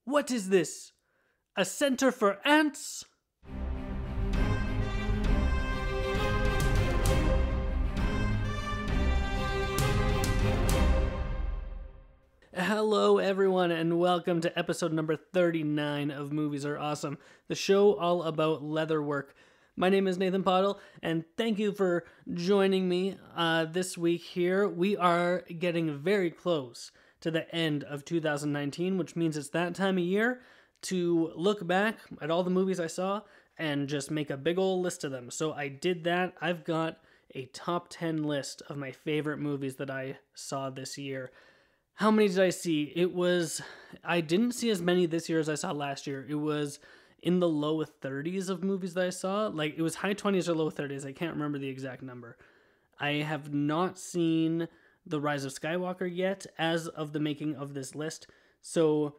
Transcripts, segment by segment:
What is this? A center for ants? Hello everyone and welcome to episode number 39 of Movies Are Awesome, the show all about leatherwork. My name is Nathan Pottle and thank you for joining me this week here. We are getting very close to the end of 2019, which means it's that time of year to look back at all the movies I saw and just make a big old list of them. So I did that. I've got a top 10 list of my favorite movies that I saw this year. How many did I see? I didn't see as many this year as I saw last year. It was in the low 30s of movies that I saw. Like, it was high 20s or low 30s. I can't remember the exact number. I have not seen The Rise of Skywalker yet as of the making of this list. So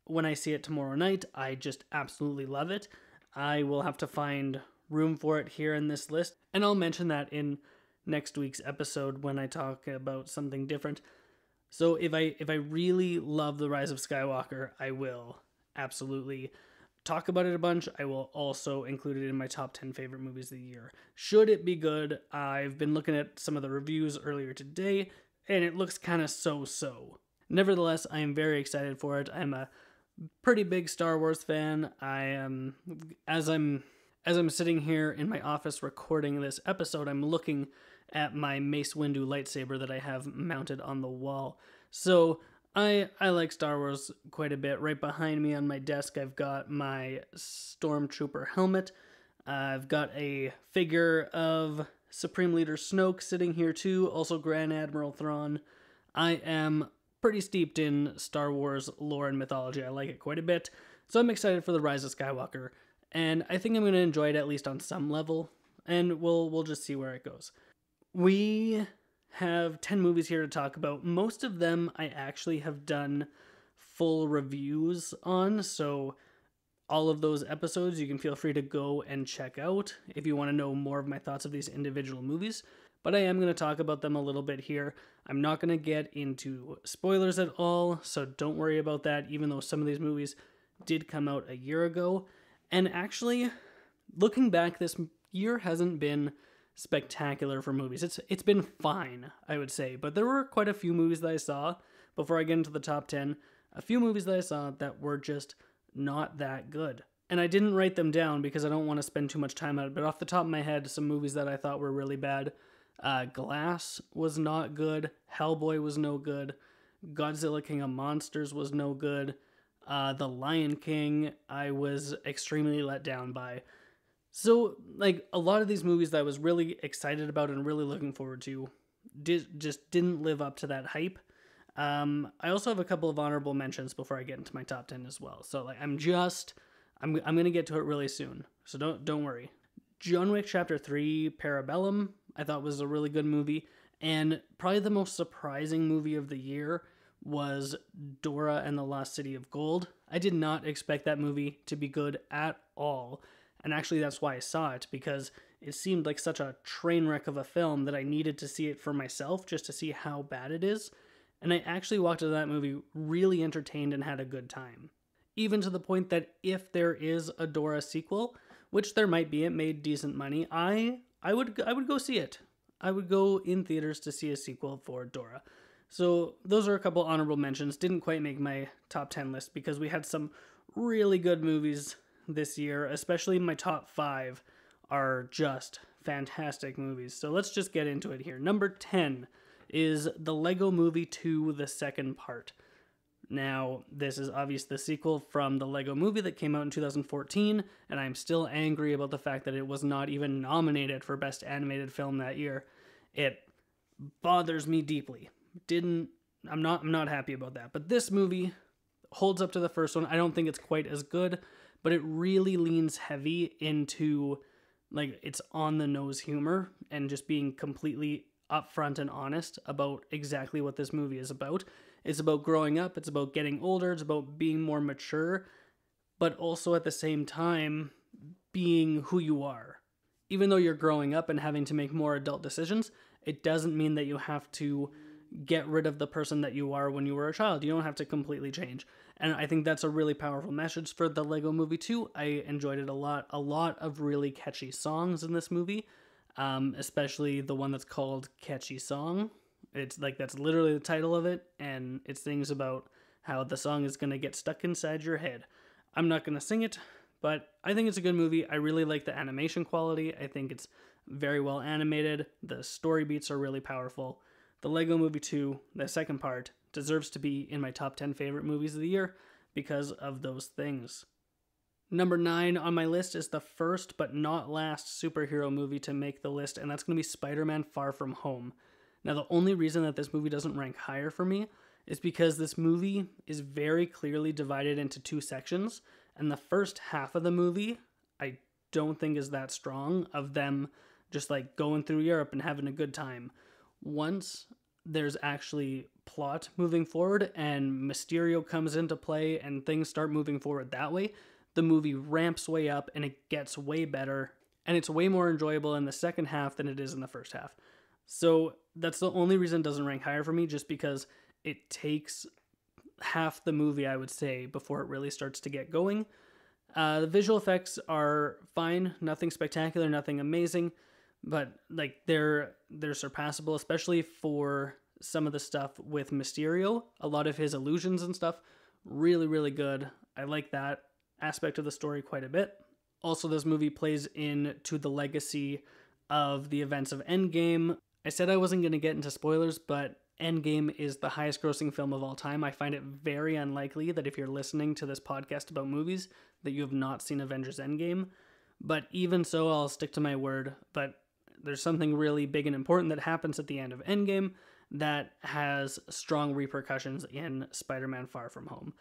when I see it tomorrow night, I just absolutely love it. I will have to find room for it here in this list. And I'll mention that in next week's episode when I talk about something different. So if I really love The Rise of Skywalker, I will absolutely talk about it a bunch. I will also include it in my top 10 favorite movies of the year. Should it be good? I've been looking at some of the reviews earlier today, and it looks kind of so-so. Nevertheless, I am very excited for it. I'm a pretty big Star Wars fan. As I'm sitting here in my office recording this episode, I'm looking at my Mace Windu lightsaber that I have mounted on the wall. So I like Star Wars quite a bit. Right behind me on my desk, I've got my Stormtrooper helmet. I've got a figure of Supreme Leader Snoke sitting here too, also Grand Admiral Thrawn. I am pretty steeped in Star Wars lore and mythology. I like it quite a bit. So I'm excited for The Rise of Skywalker, and I think I'm going to enjoy it at least on some level, and we'll just see where it goes. We have 10 movies here to talk about. Most of them I actually have done full reviews on, so all of those episodes you can feel free to go and check out if you want to know more of my thoughts of these individual movies. But I am going to talk about them a little bit here. I'm not going to get into spoilers at all, so don't worry about that, even though some of these movies did come out a year ago. And actually, looking back, this year hasn't been spectacular for movies. It's been fine, I would say, but there were quite a few movies that I saw, before I get into the top 10, a few movies that I saw that were just not that good. And I didn't write them down because I don't want to spend too much time on it, but off the top of my head, some movies that I thought were really bad. Glass was not good. Hellboy was no good. Godzilla King of Monsters was no good. The Lion King, I was extremely let down by. So, like, a lot of these movies that I was really excited about and really looking forward to just didn't live up to that hype. I also have a couple of honorable mentions before I get into my top 10 as well. So, like, I'm going to get to it really soon. So don't worry. John Wick Chapter 3 Parabellum, I thought was a really good movie. And probably the most surprising movie of the year was Dora and the Lost City of Gold. I did not expect that movie to be good at all. And actually, that's why I saw it, because it seemed like such a train wreck of a film that I needed to see it for myself just to see how bad it is. And I actually walked into that movie really entertained and had a good time. Even to the point that if there is a Dora sequel, which there might be, it made decent money, I would go see it. I would go in theaters to see a sequel for Dora. So those are a couple honorable mentions. Didn't quite make my top 10 list because we had some really good movies this year, especially my top 5 are just fantastic movies. So let's just get into it here. Number 10 is The Lego Movie 2, the second part. Now, this is obviously the sequel from the Lego Movie that came out in 2014, and I'm still angry about the fact that it was not even nominated for Best Animated Film that year. It bothers me deeply. I'm not happy about that. But this movie holds up to the first one. I don't think it's quite as good, but it really leans heavy into, like, it's on the nose humor and just being completely upfront and honest about exactly what this movie is about. It's about growing up, it's about getting older, it's about being more mature, but also at the same time being who you are. Even though you're growing up and having to make more adult decisions, it doesn't mean that you have to get rid of the person that you are when you were a child. You don't have to completely change. And I think that's a really powerful message for the Lego Movie 2. I enjoyed it a lot. A lot of really catchy songs in this movie, especially the one that's called Catchy Song. It's like, that's literally the title of it, and it sings about how the song is going to get stuck inside your head. I'm not going to sing it, but I think it's a good movie. I really like the animation quality. I think it's very well animated. The story beats are really powerful. The Lego Movie 2, the second part, deserves to be in my top 10 favorite movies of the year because of those things. Number 9 on my list is the first but not last superhero movie to make the list, and that's going to be Spider-Man Far From Home. Now, the only reason that this movie doesn't rank higher for me is because this movie is very clearly divided into two sections, and the first half of the movie I don't think is that strong, of them just like going through Europe and having a good time. Once there's actually plot moving forward and Mysterio comes into play and things start moving forward that way, the movie ramps way up and it gets way better, and it's way more enjoyable in the second half than it is in the first half. So that's the only reason it doesn't rank higher for me, just because it takes half the movie, I would say, before it really starts to get going. The visual effects are fine, nothing spectacular, nothing amazing, but like they're surpassable, especially for some of the stuff with Mysterio. A lot of his illusions and stuff, really, really good. I like that aspect of the story quite a bit. Also, this movie plays into the legacy of the events of Endgame. I said I wasn't going to get into spoilers, but Endgame is the highest grossing film of all time. I find it very unlikely that if you're listening to this podcast about movies, that you have not seen Avengers Endgame. But even so, I'll stick to my word. But there's something really big and important that happens at the end of Endgame that has strong repercussions in Spider-Man Far From Home.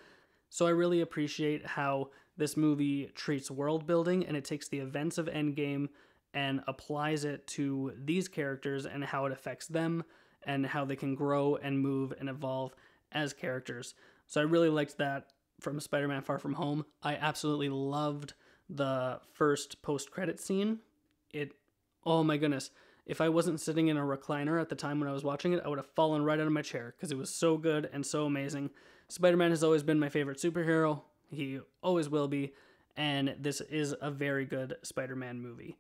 So I really appreciate how this movie treats world building, and it takes the events of Endgame and applies it to these characters and how it affects them and how they can grow and move and evolve as characters. So I really liked that from Spider-Man Far From Home. I absolutely loved the first post-credit scene. Oh my goodness. If I wasn't sitting in a recliner at the time when I was watching it, I would have fallen right out of my chair because it was so good and so amazing. Spider-Man has always been my favorite superhero. He always will be. And this is a very good Spider-Man movie.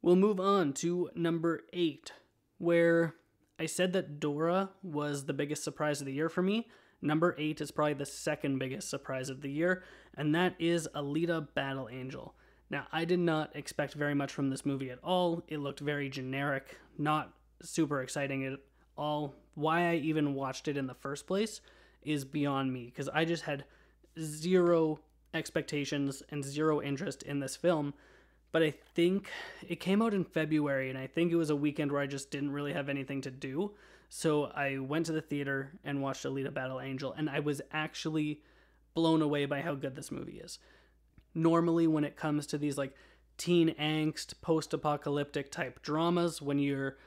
We'll move on to number 8, where I said that Dora was the biggest surprise of the year for me. Number 8 is probably the second biggest surprise of the year, and that is Alita Battle Angel. Now, I did not expect very much from this movie at all. It looked very generic, not super exciting at all. Why I even watched it in the first place is beyond me, because I just had zero expectations and zero interest in this film. But I think it came out in February, and I think it was a weekend where I just didn't really have anything to do. So I went to the theater and watched Alita Battle Angel, and I was actually blown away by how good this movie is. Normally, when it comes to these like teen angst, post-apocalyptic type dramas, when you're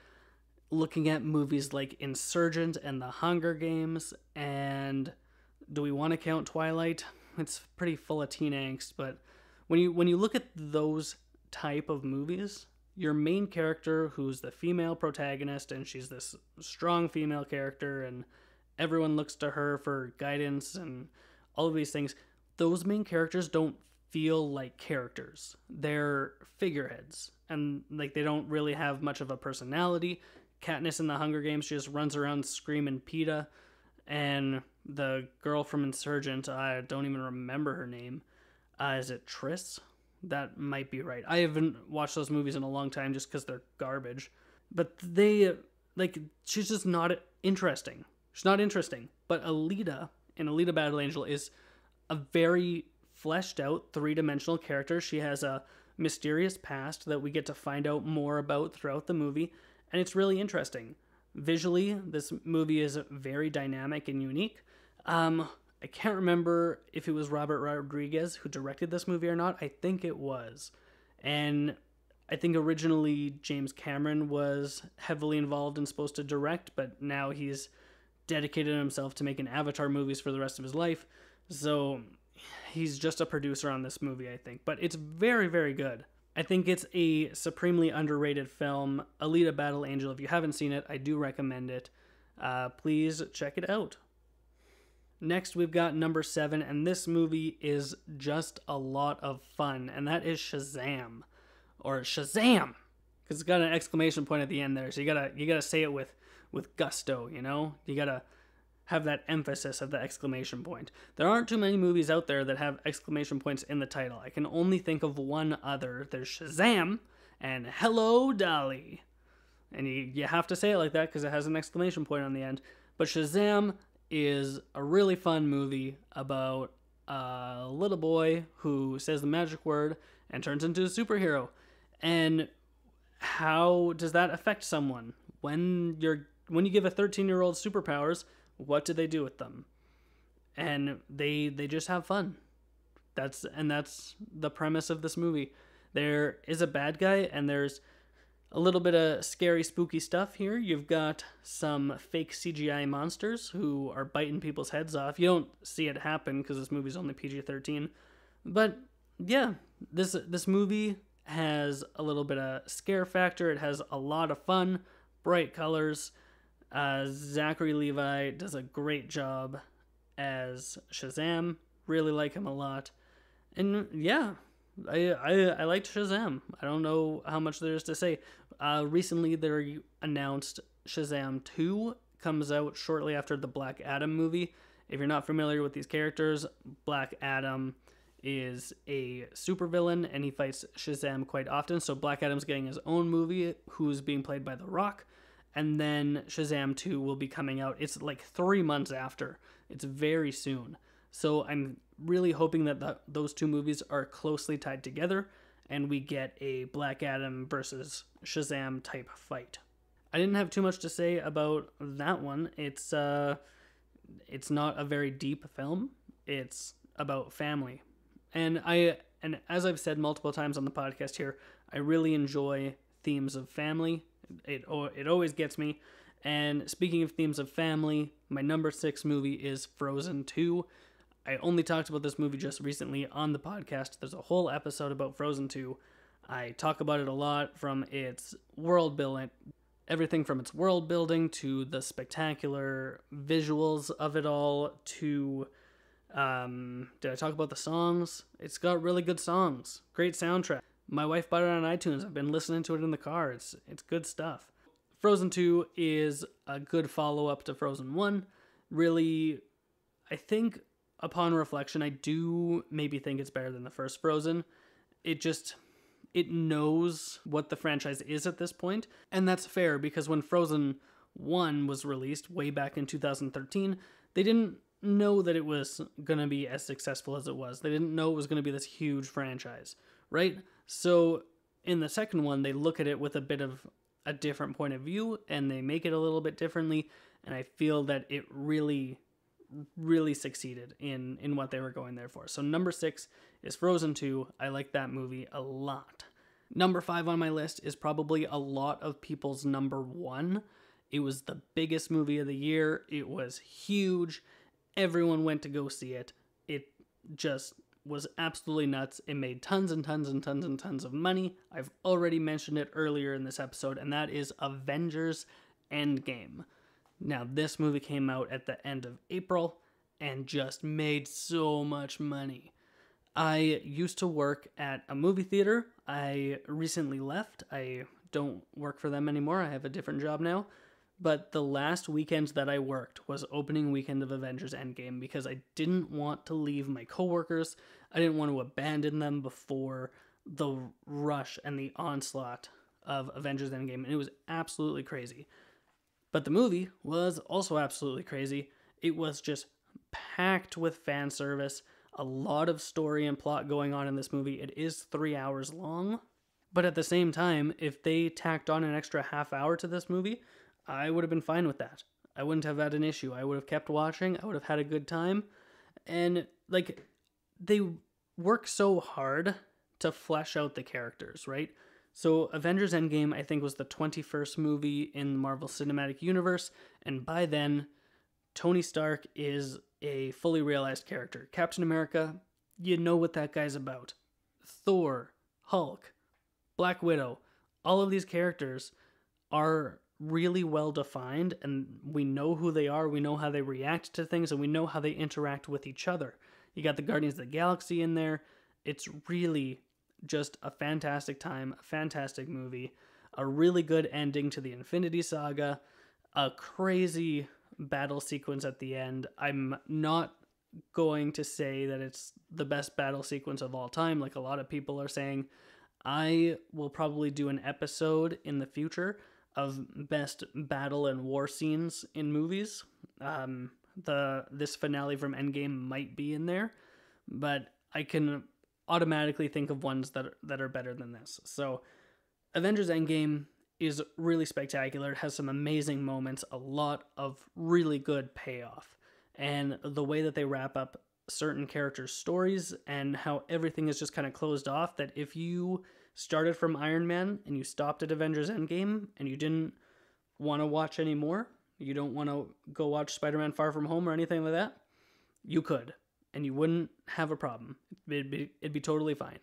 looking at movies like Insurgent and The Hunger Games, and do we want to count Twilight? It's pretty full of teen angst, but when you look at those type of movies, your main character, who's the female protagonist, and she's this strong female character, and everyone looks to her for guidance and all of these things, those main characters don't feel like characters. They're figureheads, and like they don't really have much of a personality. Katniss in The Hunger Games, she just runs around screaming PETA, and the girl from Insurgent, I don't even remember her name. Is it Triss? That might be right. I haven't watched those movies in a long time just because they're garbage. But she's just not interesting. She's not interesting. But Alita in Alita Battle Angel is a very fleshed out, three-dimensional character. She has a mysterious past that we get to find out more about throughout the movie, and it's really interesting. Visually, this movie is very dynamic and unique. I can't remember if it was Robert Rodriguez who directed this movie or not. I think it was. And I think originally James Cameron was heavily involved and supposed to direct, but now he's dedicated himself to making Avatar movies for the rest of his life. So he's just a producer on this movie, I think. But it's very, very good. I think it's a supremely underrated film. Alita Battle Angel, if you haven't seen it, I do recommend it. Please check it out. Next, we've got number 7, and this movie is just a lot of fun, and that is Shazam, or Shazam, because it's got an exclamation point at the end there. So you gotta say it with gusto, you know. You gotta have that emphasis of the exclamation point. There aren't too many movies out there that have exclamation points in the title. I can only think of one other. There's Shazam and Hello Dolly, and you have to say it like that because it has an exclamation point on the end. But Shazam is a really fun movie about a little boy who says the magic word and turns into a superhero. And how does that affect someone? When you give a 13-year-old superpowers, what do they do with them? And they just have fun. That's the premise of this movie. There is a bad guy, and there's a little bit of scary, spooky stuff here. You've got some fake CGI monsters who are biting people's heads off. You don't see it happen because this movie's only PG-13. But yeah, this movie has a little bit of scare factor. It has a lot of fun, bright colors. Zachary Levi does a great job as Shazam. Really like him a lot. And yeah, I liked Shazam. I don't know how much there is to say. Recently, they announced Shazam 2 comes out shortly after the Black Adam movie. If you're not familiar with these characters, Black Adam is a supervillain, and he fights Shazam quite often. So Black Adam's getting his own movie, who's being played by The Rock. And then Shazam 2 will be coming out. It's like 3 months after. It's very soon. So I'm really hoping that those two movies are closely tied together and we get a Black Adam versus Shazam type fight. I didn't have too much to say about that one. It's not a very deep film. It's about family. And as I've said multiple times on the podcast here, I really enjoy themes of family. It always gets me. And speaking of themes of family, my number 6 movie is Frozen 2. I only talked about this movie just recently on the podcast. There's a whole episode about Frozen 2. I talk about it a lot, from its world building, everything from its world building to the spectacular visuals of it all to, did I talk about the songs? It's got really good songs. Great soundtrack. My wife bought it on iTunes. I've been listening to it in the car. It's good stuff. Frozen 2 is a good follow-up to Frozen 1. Really, I think, upon reflection, I do maybe think it's better than the first Frozen. It knows what the franchise is at this point, and that's fair, because when Frozen 1 was released way back in 2013, they didn't know that it was going to be as successful as it was. They didn't know it was going to be this huge franchise, right? So in the second one, they look at it with a bit of a different point of view, and they make it a little bit differently, and I feel that it really succeeded in what they were going there for. So number 6 is Frozen 2. I like that movie a lot. Number 5 on my list is probably a lot of people's number 1. It was the biggest movie of the year. It was huge. Everyone went to go see it. It just was absolutely nuts. It made tons and tons and tons and tons of money. I've already mentioned it earlier in this episode, and that is Avengers Endgame. Now, this movie came out at the end of April and just made so much money. I used to work at a movie theater. I recently left. I don't work for them anymore. I have a different job now. But the last weekend that I worked was opening weekend of Avengers Endgame, because I didn't want to leave my coworkers. I didn't want to abandon them before the rush and the onslaught of Avengers Endgame. And it was absolutely crazy. But the movie was also absolutely crazy. It was just packed with fan service, a lot of story and plot going on in this movie. It is 3 hours long. But at the same time, if they tacked on an extra half hour to this movie, I would have been fine with that. I wouldn't have had an issue. I would have kept watching. I would have had a good time. And, they work so hard to flesh out the characters, right? So Avengers Endgame, I think, was the 21st movie in the Marvel Cinematic Universe. And by then, Tony Stark is a fully realized character. Captain America, you know what that guy's about. Thor, Hulk, Black Widow, all of these characters are really well defined, and we know who they are, we know how they react to things, and we know how they interact with each other. You got the Guardians of the Galaxy in there. It's really just a fantastic time, a fantastic movie, a really good ending to the Infinity Saga, a crazy battle sequence at the end. I'm not going to say that it's the best battle sequence of all time, like a lot of people are saying. I will probably do an episode in the future of best battle and war scenes in movies. This finale from Endgame might be in there, but I can automatically think of ones that are better than this. So Avengers Endgame is really spectacular. It has some amazing moments, a lot of really good payoff, and the way that they wrap up certain characters' stories and how everything is just kind of closed off, that if you started from Iron Man and you stopped at Avengers Endgame and you didn't want to watch anymore, you don't want to go watch Spider-Man Far From Home or anything like that, you could, and you wouldn't have a problem. It'd be totally fine.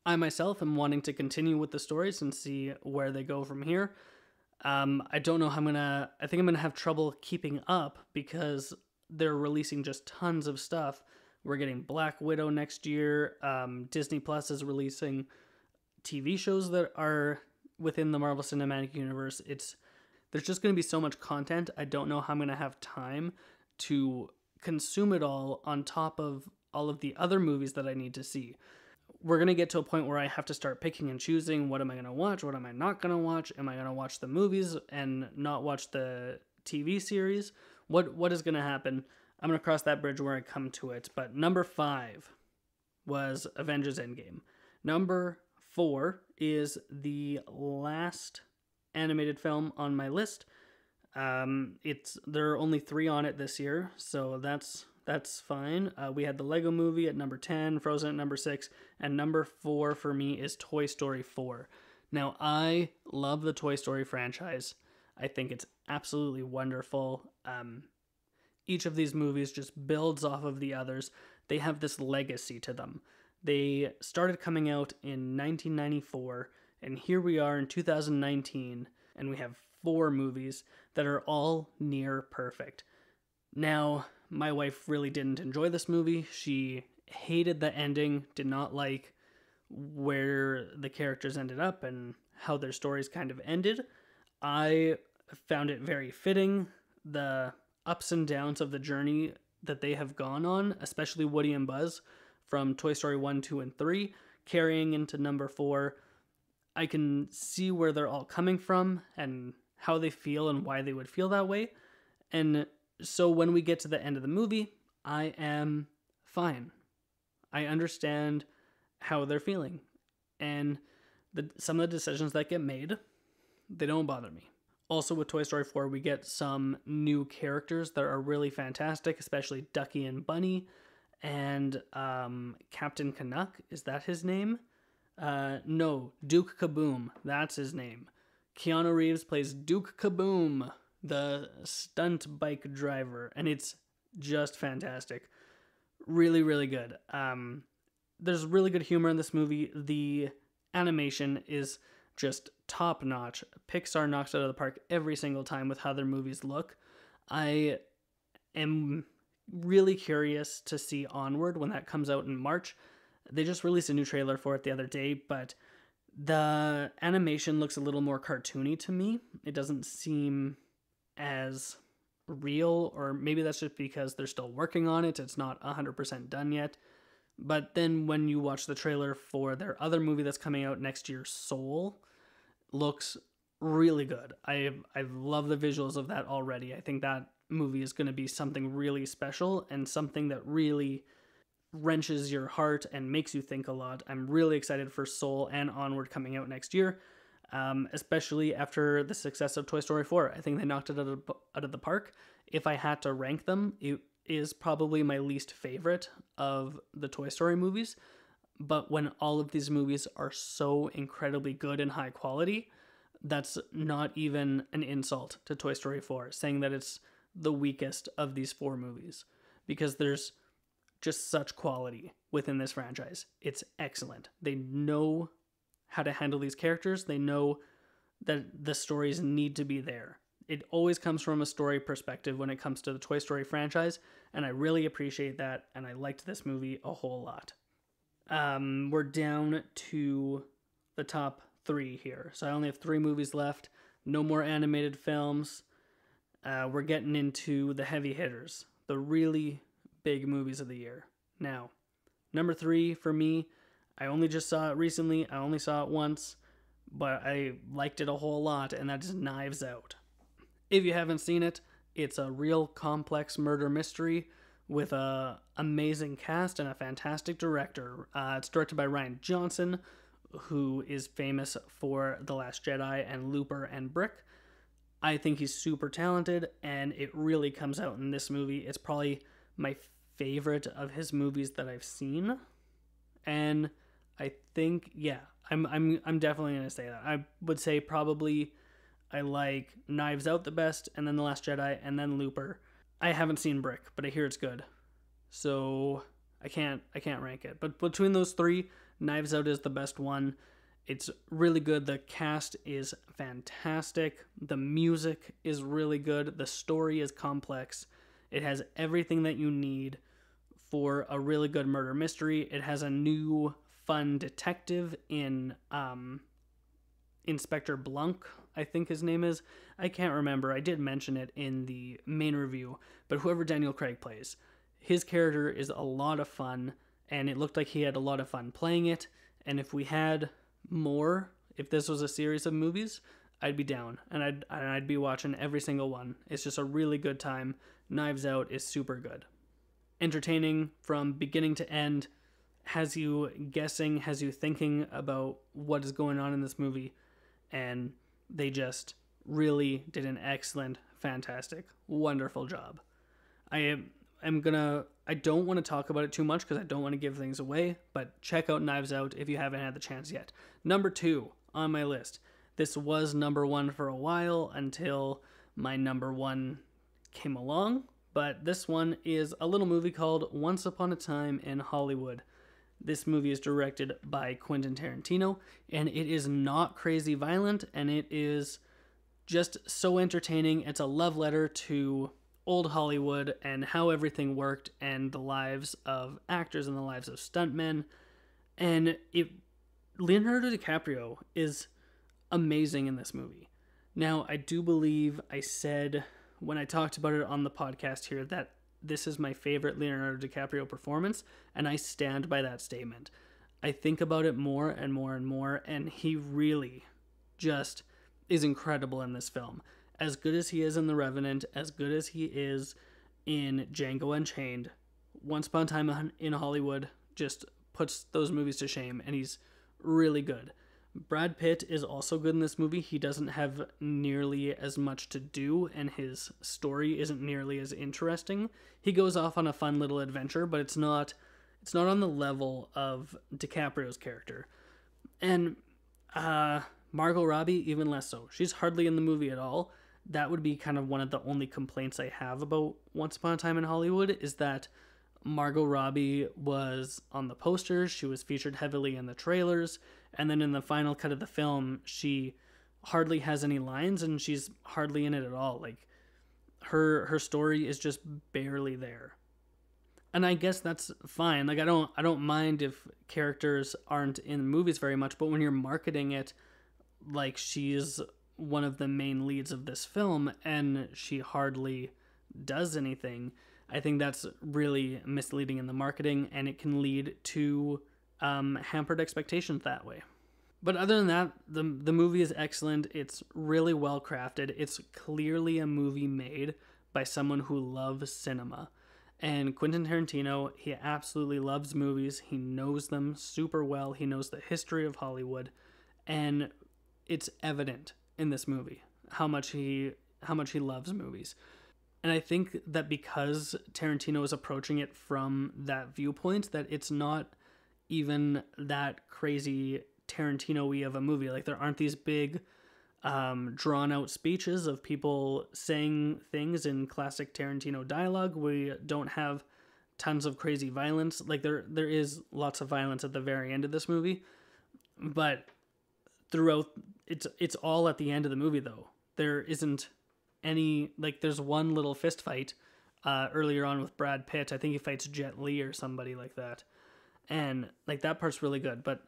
I myself am wanting to continue with the stories and see where they go from here. I don't know how I think I'm gonna have trouble keeping up because they're releasing just tons of stuff. We're getting Black Widow next year. Disney Plus is releasing TV shows that are within the Marvel Cinematic Universe. There's just going to be so much content. I don't know how I'm going to have time to consume it all on top of all of the other movies that I need to see. We're going to get to a point where I have to start picking and choosing. What am I going to watch? What am I not going to watch? Am I going to watch the movies and not watch the TV series? What is going to happen? I'm going to cross that bridge where I come to it. But number 5 was Avengers Endgame. Number 4 is the last animated film on my list. There are only 3 on it this year, so that's fine. We had the Lego Movie at number 10, Frozen at number 6, and number 4 for me is Toy Story 4. Now, I love the Toy Story franchise. I think it's absolutely wonderful. Each of these movies just builds off of the others. They have this legacy to them. They started coming out in 1994, and here we are in 2019, and we have 4 movies that are all near perfect. Now, my wife really didn't enjoy this movie. She hated the ending, did not like where the characters ended up and how their stories kind of ended. I found it very fitting. The ups and downs of the journey that they have gone on, especially Woody and Buzz from Toy Story 1, 2, and 3, carrying into number 4. I can see where they're all coming from and how they feel and why they would feel that way. And so when we get to the end of the movie, I am fine. I understand how they're feeling. And some of the decisions that get made, they don't bother me. Also with Toy Story 4, we get some new characters that are really fantastic, especially Ducky and Bunny. And Captain Canuck, is that his name? No, Duke Kaboom, that's his name. Keanu Reeves plays Duke Kaboom, the stunt bike driver, and it's just fantastic. Really, really good. There's really good humor in this movie. The animation is just top notch. Pixar knocks it out of the park every single time with how their movies look. I am really curious to see Onward when that comes out in March. They just released a new trailer for it the other day, but the animation looks a little more cartoony to me. It doesn't seem as real, or maybe that's just because they're still working on it. It's not 100% done yet. But then when you watch the trailer for their other movie that's coming out next year, Soul, looks really good. I love the visuals of that already. I think that movie is going to be something really special and something that really wrenches your heart and makes you think a lot. I'm really excited for Soul and Onward coming out next year, especially after the success of Toy Story 4. I think they knocked it out of the park. If I had to rank them, it is probably my least favorite of the Toy Story movies. But when all of these movies are so incredibly good and high quality, that's not even an insult to Toy Story 4, saying that it's the weakest of these 4 movies, because there's just such quality within this franchise. It's excellent. They know how to handle these characters. They know that the stories need to be there. It always comes from a story perspective when it comes to the Toy Story franchise, and I really appreciate that, and I liked this movie a whole lot. We're down to the top 3 here, so I only have 3 movies left. No more animated films. We're getting into the heavy hitters, the really big movies of the year. Now, number 3 for me, I only just saw it recently. I only saw it once, but I liked it a whole lot, and that is Knives Out. If you haven't seen it, it's a real complex murder mystery with a amazing cast and a fantastic director. It's directed by Rian Johnson, who is famous for The Last Jedi and Looper and Brick. I think he's super talented, and it really comes out in this movie. It's probably my favorite of his movies that I've seen, and I think, yeah, I'm definitely gonna say that. I would say probably I like Knives Out the best, and then The Last Jedi, and then Looper. I haven't seen Brick, but I hear it's good, so I can't rank it. But between those 3, Knives Out is the best one. It's really good. The cast is fantastic. The music is really good. The story is complex. It has everything that you need for a really good murder mystery. It has a new fun detective in Inspector Blanc, I think his name is. I can't remember. I did mention it in the main review, but whoever Daniel Craig plays, his character is a lot of fun, and it looked like he had a lot of fun playing it. And if we had more, if this was a series of movies, I'd be down, and I'd be watching every single one. It's just a really good time. Knives Out is super good. Entertaining from beginning to end, has you guessing, has you thinking about what is going on in this movie, and they just really did an excellent, fantastic, wonderful job. I don't want to talk about it too much because I don't want to give things away, but check out Knives Out if you haven't had the chance yet. Number 2 on my list. This was number 1 for a while until my number 1 came along, but this one is a little movie called Once Upon a Time in Hollywood. This movie is directed by Quentin Tarantino, and it is not crazy violent, and it is just so entertaining. It's a love letter to old Hollywood and how everything worked, and the lives of actors and the lives of stuntmen. And Leonardo DiCaprio is amazing in this movie. Now, I do believe I said when I talked about it on the podcast here that this is my favorite Leonardo DiCaprio performance, and I stand by that statement. I think about it more and more and more, and he really just is incredible in this film. As good as he is in The Revenant, as good as he is in Django Unchained, Once Upon a Time in Hollywood just puts those movies to shame, and he's really good. Brad Pitt is also good in this movie. He doesn't have nearly as much to do, and his story isn't nearly as interesting. He goes off on a fun little adventure, but it's not on the level of DiCaprio's character. And Margot Robbie, even less so. She's hardly in the movie at all. That would be kind of one of the only complaints I have about Once Upon a Time in Hollywood, is that Margot Robbie was on the posters, she was featured heavily in the trailers, and then in the final cut of the film, she hardly has any lines, and she's hardly in it at all. Like, her story is just barely there. And I guess that's fine. Like, I don't mind if characters aren't in movies very much, but when you're marketing it like she's one of the main leads of this film and she hardly does anything, I think that's really misleading in the marketing, and it can lead to hampered expectations that way. But other than that, the movie is excellent. It's really well crafted. It's clearly a movie made by someone who loves cinema. And Quentin Tarantino, he absolutely loves movies. He knows them super well. He knows the history of Hollywood, and it's evident in this movie how much he loves movies. And I think that because Tarantino is approaching it from that viewpoint, that it's not even that crazy Tarantino-y of a movie. Like, there aren't these big drawn-out speeches of people saying things in classic Tarantino dialogue. We don't have tons of crazy violence. Like, there is lots of violence at the very end of this movie, but throughout. It's all at the end of the movie though. There isn't any, like, there's one little fist fight earlier on with Brad Pitt. I think he fights Jet Li or somebody like that, and like that part's really good. But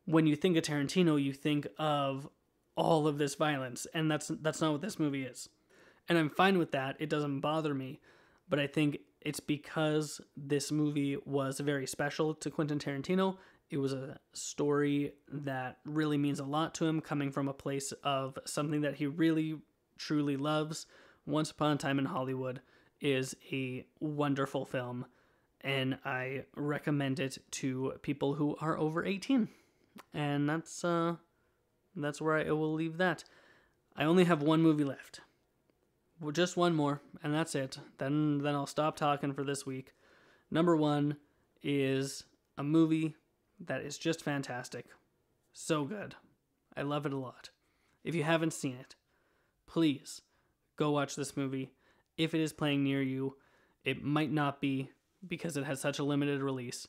when you think of Tarantino, you think of all of this violence, and that's not what this movie is. And I'm fine with that. It doesn't bother me, but I think it's because this movie was very special to Quentin Tarantino. It was a story that really means a lot to him, coming from a place of something that he really, truly loves. Once Upon a Time in Hollywood is a wonderful film, and I recommend it to people who are over 18. And that's where I will leave that. I only have one movie left. Well, just one more, and that's it. Then I'll stop talking for this week. Number one is a movie that is just fantastic. So good. I love it a lot. If you haven't seen it, please go watch this movie. If it is playing near you, it might not be because it has such a limited release.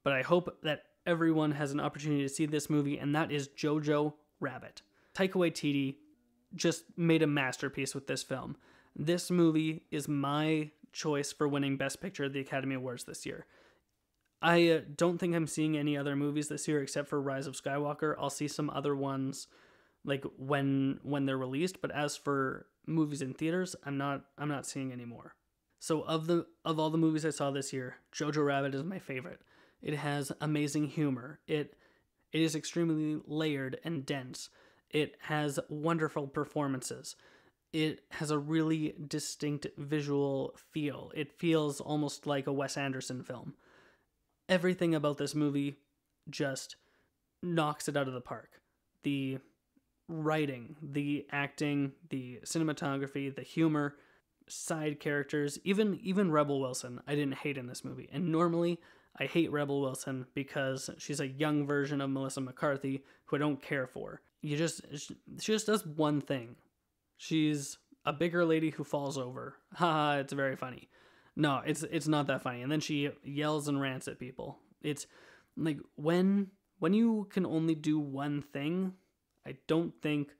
But I hope that everyone has an opportunity to see this movie, and that is Jojo Rabbit. Taika Waititi just made a masterpiece with this film. This movie is my choice for winning Best Picture at the Academy Awards this year. I don't think I'm seeing any other movies this year except for Rise of Skywalker. I'll see some other ones like when they're released, but as for movies in theaters, I'm not seeing any more. So of all the movies I saw this year, Jojo Rabbit is my favorite. It has amazing humor. It is extremely layered and dense. It has wonderful performances. It has a really distinct visual feel. It feels almost like a Wes Anderson film. Everything about this movie just knocks it out of the park. The writing, the acting, the cinematography, the humor, side characters, even Rebel Wilson, I didn't hate in this movie. And normally, I hate Rebel Wilson because she's a young version of Melissa McCarthy who I don't care for. She just does one thing. She's a bigger lady who falls over. Haha, it's very funny. No, it's not that funny. And then she yells and rants at people. It's like when you can only do one thing, I don't think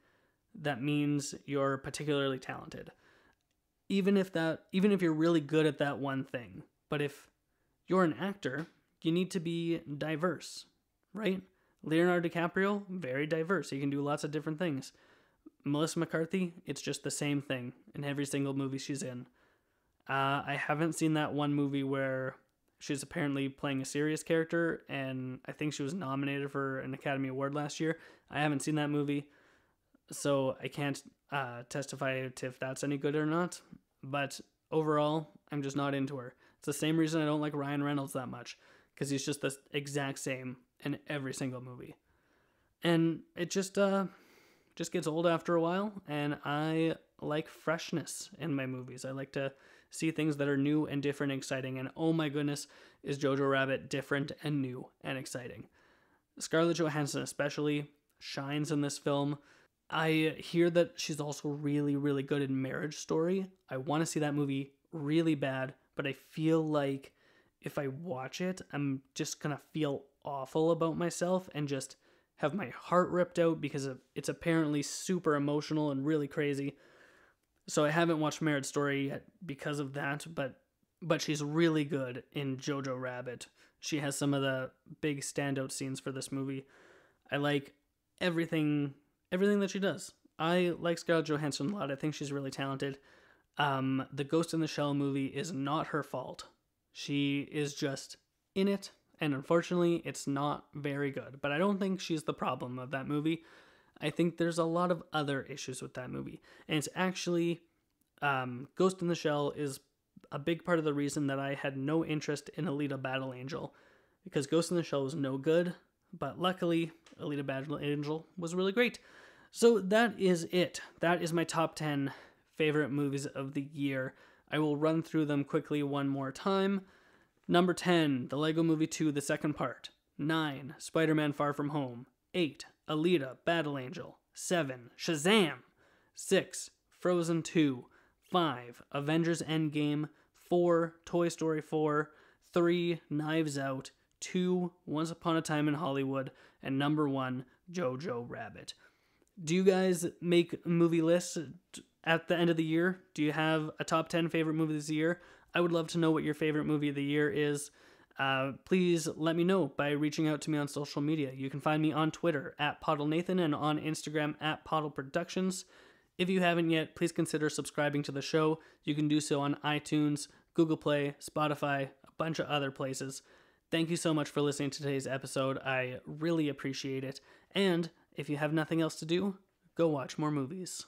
that means you're particularly talented. Even if you're really good at that one thing. But if you're an actor, you need to be diverse, right? Leonardo DiCaprio, very diverse. He can do lots of different things. Melissa McCarthy, it's just the same thing in every single movie she's in. I haven't seen that one movie where she's apparently playing a serious character, and I think she was nominated for an Academy Award last year. I haven't seen that movie, so I can't testify to if that's any good or not. But overall, I'm just not into her. It's the same reason I don't like Ryan Reynolds that much, because he's just the exact same in every single movie. And it just gets old after a while, and I like freshness in my movies. I like to see things that are new and different and exciting, and oh my goodness, is Jojo Rabbit different and new and exciting. Scarlett Johansson especially shines in this film. I hear that she's also really, really good in Marriage Story. I want to see that movie really bad, but I feel like if I watch it, I'm just gonna feel awful about myself and just have my heart ripped out because it's apparently super emotional and really crazy. So I haven't watched Marriage Story yet because of that, but she's really good in Jojo Rabbit. She has some of the big standout scenes for this movie. I like everything that she does. I like Scarlett Johansson a lot. I think she's really talented. The Ghost in the Shell movie is not her fault. She is just in it, and unfortunately, it's not very good. But I don't think she's the problem of that movie. I think there's a lot of other issues with that movie. And it's actually, Ghost in the Shell is a big part of the reason that I had no interest in Alita Battle Angel. Because Ghost in the Shell was no good, but luckily, Alita Battle Angel was really great. So that is it. That is my top 10 favorite movies of the year. I will run through them quickly one more time. Number 10, The Lego Movie 2, the second part. 9, Spider-Man Far From Home. 8, Alita Battle Angel. 7, Shazam. 6, Frozen 2. 5, Avengers Endgame. 4, Toy Story 4. 3, Knives Out. 2, Once Upon a Time in Hollywood, and number 1, Jojo Rabbit. Do you guys make movie lists at the end of the year? Do you have a top 10 favorite movies of the year? I would love to know what your favorite movie of the year is. Please let me know by reaching out to me on social media. You can find me on Twitter at PoddleNathan and on Instagram at PoddleProductions. If you haven't yet, please consider subscribing to the show. You can do so on iTunes, Google Play, Spotify, a bunch of other places. Thank you so much for listening to today's episode. I really appreciate it. And if you have nothing else to do, go watch more movies.